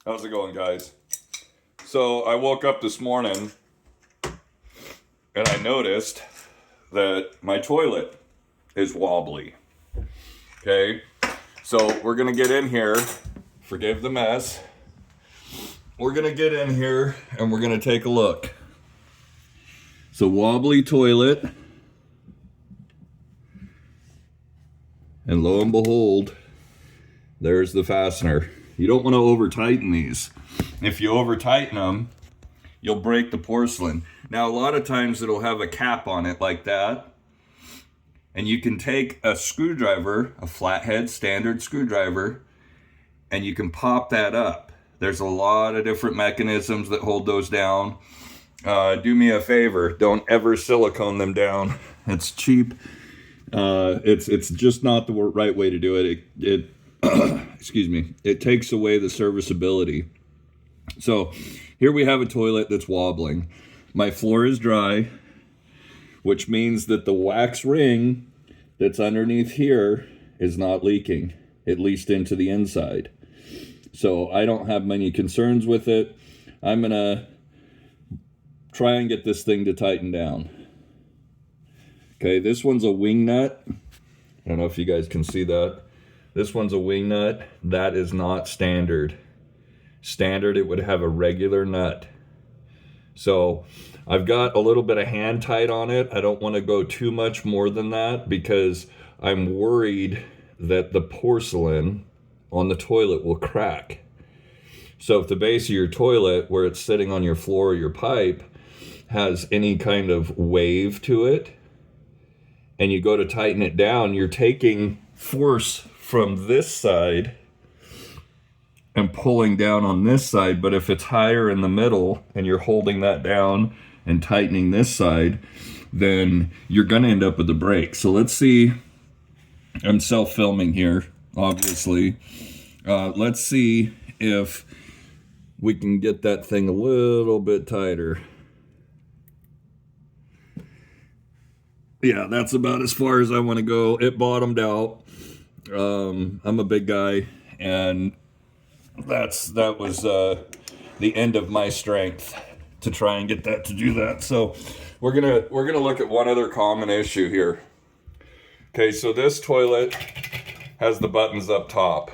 How's it going, guys? So I woke up this morning and I noticed that my toilet is wobbly. Okay, so we're gonna get in here, forgive the mess. We're gonna get in here and we're gonna take a look. So wobbly toilet, and lo and behold, there's the fastener. You don't want to over tighten these. If you over tighten them, you'll break the porcelain. Now, a lot of times it'll have a cap on it like that. And you can take a screwdriver, a flathead standard screwdriver, and you can pop that up. There's a lot of different mechanisms that hold those down. Do me a favor, don't ever silicone them down. It's cheap. It's just not the right way to do it. Excuse me, it takes away the serviceability. So here we have a toilet that's wobbling. My floor is dry, which means that the wax ring that's underneath here is not leaking, at least into the inside. So I don't have many concerns with it. I'm gonna try and get this thing to tighten down. Okay, this one's a wing nut. I don't know if you guys can see that. This one's a wing nut. That is not standard. Standard, it would have a regular nut. So I've got a little bit of hand tight on it. I don't want to go too much more than that because I'm worried that the porcelain on the toilet will crack. So if the base of your toilet, where it's sitting on your floor or your pipe, has any kind of wave to it, and you go to tighten it down, you're taking force from this side and pulling down on this side. But if it's higher in the middle and you're holding that down and tightening this side, then you're going to end up with a break. So let's see. I'm self-filming here, obviously. Let's see if we can get that thing a little bit tighter. Yeah, that's about as far as I want to go. It bottomed out. I'm a big guy, and that was the end of my strength to try and get that to do that. So we're gonna look at one other common issue here. Okay, so this toilet has the buttons up top.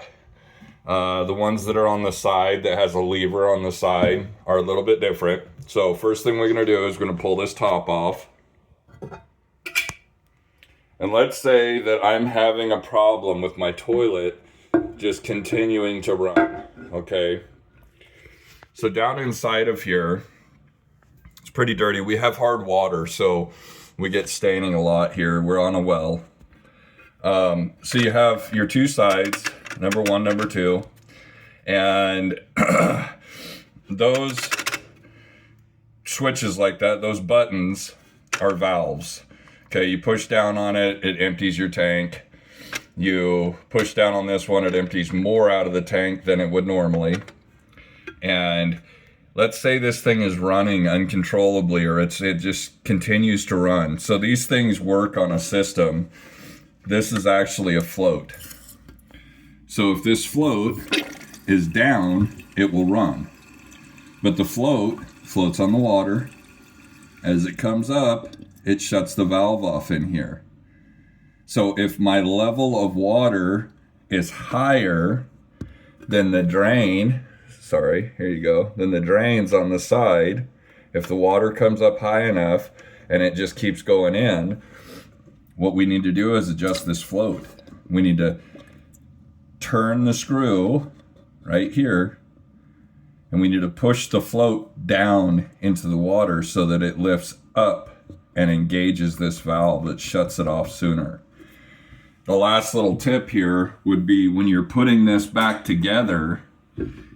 The ones that are on the side that has a lever on the side are a little bit different. So first thing we're gonna do is we're gonna pull this top off. And let's say that I'm having a problem with my toilet just continuing to run, okay? So down inside of here, it's pretty dirty. We have hard water, so we get staining a lot here. We're on a well. So you have your two sides, number one, number two, and those switches like that, those buttons are valves. Okay, you push down on it, it empties your tank. You push down on this one, it empties more out of the tank than it would normally. And let's say this thing is running uncontrollably, or it just continues to run. So these things work on a system. This is actually a float. So if this float is down, it will run. But the float floats on the water. As it comes up, it shuts the valve off in here. So if my level of water is higher than the drain, than the drains on the side, if the water comes up high enough and it just keeps going in, what we need to do is adjust this float. We need to turn the screw right here, and we need to push the float down into the water so that it lifts up and engages this valve that shuts it off sooner. The last little tip here would be when you're putting this back together,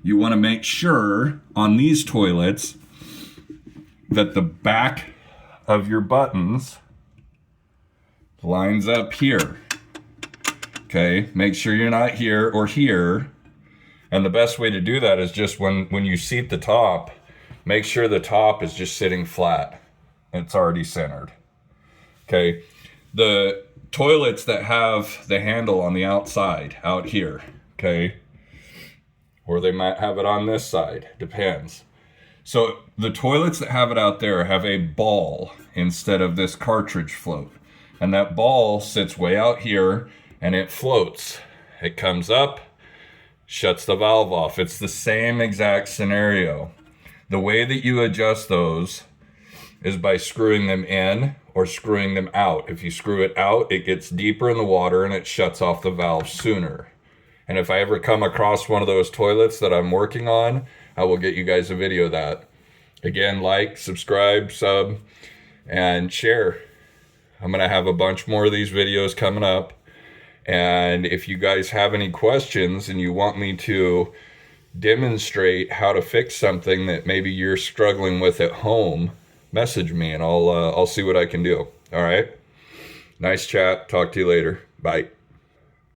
you want to make sure on these toilets that the back of your buttons lines up here. Okay, make sure you're not here or here. And the best way to do that is just when you seat the top, make sure the top is just sitting flat. It's already centered. Okay, the toilets that have the handle on the outside, out here, okay, or they might have it on this side, depends. So the toilets that have it out there have a ball instead of this cartridge float. And that ball sits way out here and it floats. It comes up, shuts the valve off. It's the same exact scenario. The way that you adjust those is by screwing them in or screwing them out. If you screw it out, it gets deeper in the water and it shuts off the valve sooner. And if I ever come across one of those toilets that I'm working on, I will get you guys a video of that. Again, like, subscribe, sub, and share. I'm going to have a bunch more of these videos coming up. And if you guys have any questions and you want me to demonstrate how to fix something that maybe you're struggling with at home, message me and I'll see what I can do. All right. Nice chat. Talk to you later. Bye.